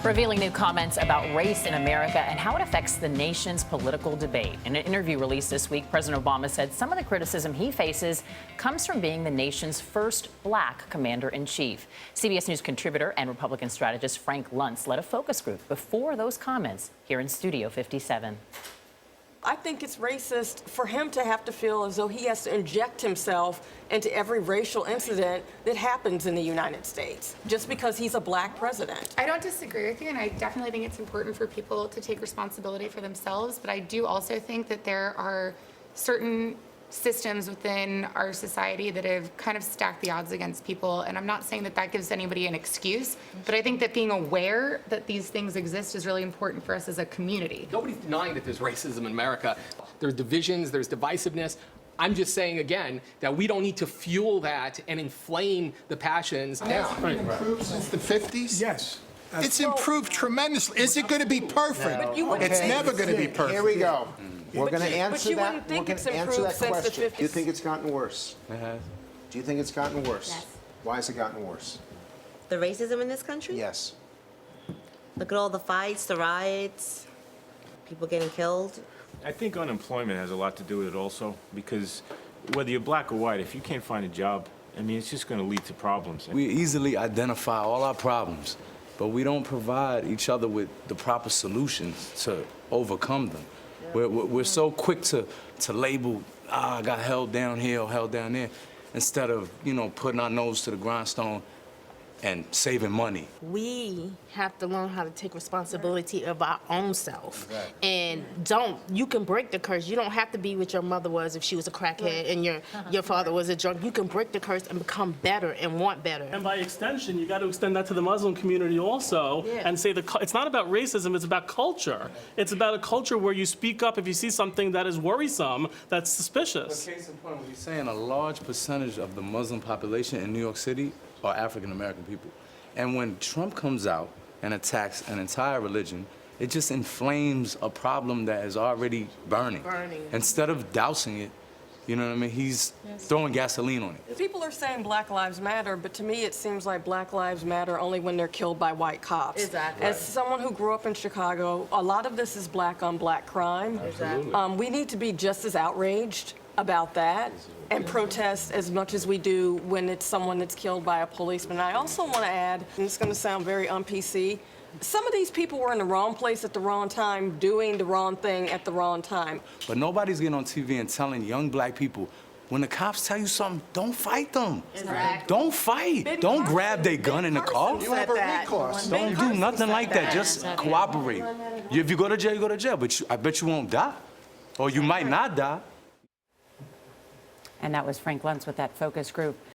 Revealing new comments about race in America and how it affects the nation's political debate. In an interview released this week, President Obama said some of the criticism he faces comes from being the nation's first black commander-in-chief. CBS News contributor and Republican strategist Frank Luntz led a focus group before those comments here in Studio 57. I think it's racist for him to have to feel as though he has to inject himself into every racial incident that happens in the United States just because he's a black president. I don't disagree with you, and I definitely think it's important for people to take responsibility for themselves, but I do also think that there are certain systems within our society that have kind of stacked the odds against people, and I'm not saying that that gives anybody an excuse, but I think that being aware that these things exist is really important for us as a community. Nobody's denying that there's racism in America. There's divisions, there's divisiveness. I'm just saying again that we don't need to fuel that and inflame the passions now. Has it been improved since the 50s? Yes. It's improved tremendously. Is it going to be perfect? It's never going to be perfect. Here we go. We're going to answer you that. wouldn't think We're it's going to answer improved that since the question. 50s. Do you think it's gotten worse? It has. Do you think it's gotten worse? Yes. Why has it gotten worse? The racism in this country? Yes. Look at all the fights, the riots, people getting killed. I think unemployment has a lot to do with it also, because whether you're black or white, if you can't find a job, I mean, it's just going to lead to problems. We easily identify all our problems, but we don't provide each other with the proper solutions to overcome them. We're so quick to label, I got held down here or held down there, instead of, putting our nose to the grindstone and saving money. We have to learn how to take responsibility of our own self. And you can break the curse. You don't have to be what your mother was if she was a crackhead and your father was a drunk. You can break the curse and become better and want better. And by extension, you got to extend that to the Muslim community also and say it's not about racism, it's about culture. It's about a culture where you speak up if you see something that is worrisome, that's suspicious. Case in point, you're saying a large percentage of the Muslim population in New York City are African-American people. And when Trump comes out and attacks an entire religion, it just inflames a problem that is already burning. Instead of dousing it, you know what I mean? He's throwing gasoline on it. People are saying Black Lives Matter, but to me it seems like Black Lives Matter only when they're killed by white cops. Exactly. As someone who grew up in Chicago, a lot of this is black on black crime. Exactly. We need to be just as outraged about that and protest as much as we do when it's someone that's killed by a policeman. I also want to add, and it's going to sound very un-PC, some of these people were in the wrong place at the wrong time, doing the wrong thing at the wrong time. But nobody's getting on TV and telling young black people, when the cops tell you something, don't fight them. Exactly. Don't fight. Don't grab their gun in the car. You have a recourse. Don't do nothing like that. Just cooperate. If you go to jail, you go to jail. But I bet you won't die. Or you might not die. And that was Frank Luntz with that focus group.